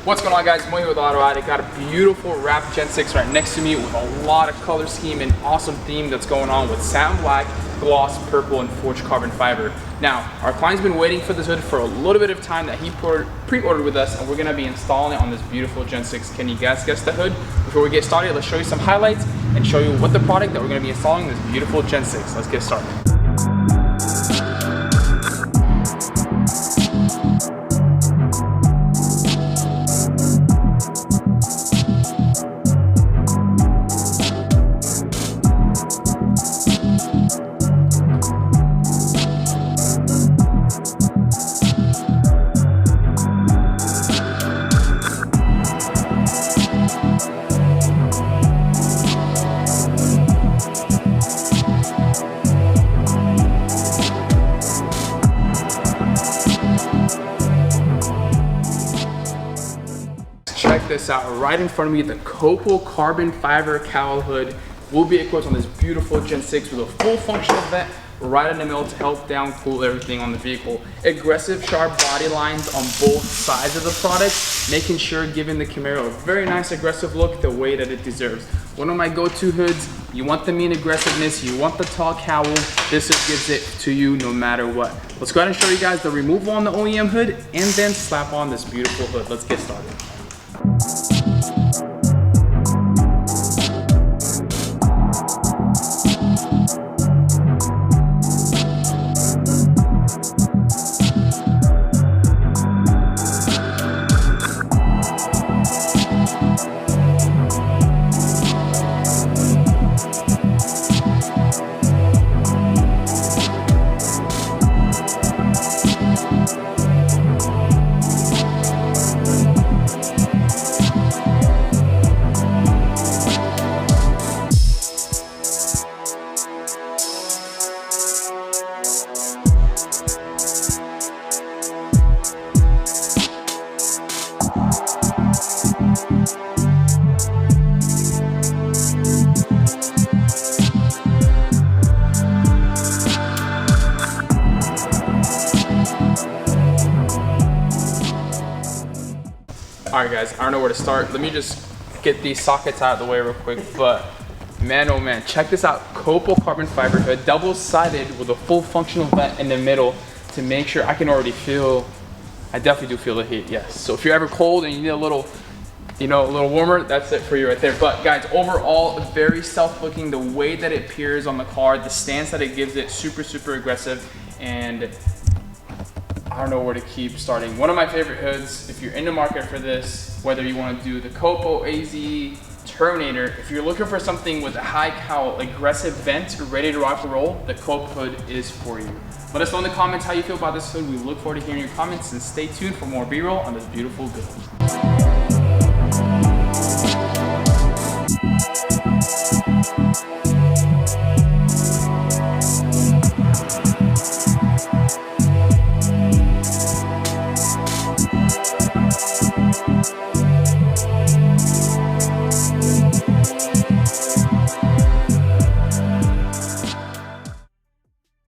What's going on, guys? I'm here with Auto Addict. Got a beautiful wrap Gen 6 right next to me with a lot of color scheme and awesome theme that's going on with satin black, gloss, purple, and forged carbon fiber. Now, our client's been waiting for this hood for a little bit of time that he pre-ordered with us, and we're gonna be installing it on this beautiful Gen 6. Can you guys guess the hood? Before we get started, let's show you some highlights and show you what the product that we're gonna be installing in this beautiful Gen 6. Let's get started. Check this out, right in front of me, the Copo carbon fiber cowl hood will be equipped on this beautiful Gen 6 with a full functional vent right in the middle to help down cool everything on the vehicle. Aggressive, sharp body lines on both sides of the product, making sure giving the Camaro a very nice aggressive look the way that it deserves. One of my go-to hoods, you want the mean aggressiveness, you want the tall cowl, this hood gives it to you no matter what. Let's go ahead and show you guys the removal on the OEM hood and then slap on this beautiful hood. Let's get started. Alright guys, I don't know where to start. Let me just get these sockets out of the way real quick, but man oh man, check this out. Copo carbon fiber hood, double-sided with a full functional vent in the middle to make sure I can already feel, I definitely do feel the heat, yes. So if you're ever cold and you need a little, a little warmer, that's it for you right there. But guys, overall, very stealth looking, the way that it appears on the car, the stance that it gives it, super aggressive, and I don't know where to keep starting. One of my favorite hoods, if you're in the market for this, whether you want to do the Copo, AZ, Terminator, if you're looking for something with a high cowl, aggressive vent, ready to rock and roll, the Copo hood is for you. Let us know in the comments how you feel about this hood. We look forward to hearing your comments, and stay tuned for more B-roll on this beautiful build.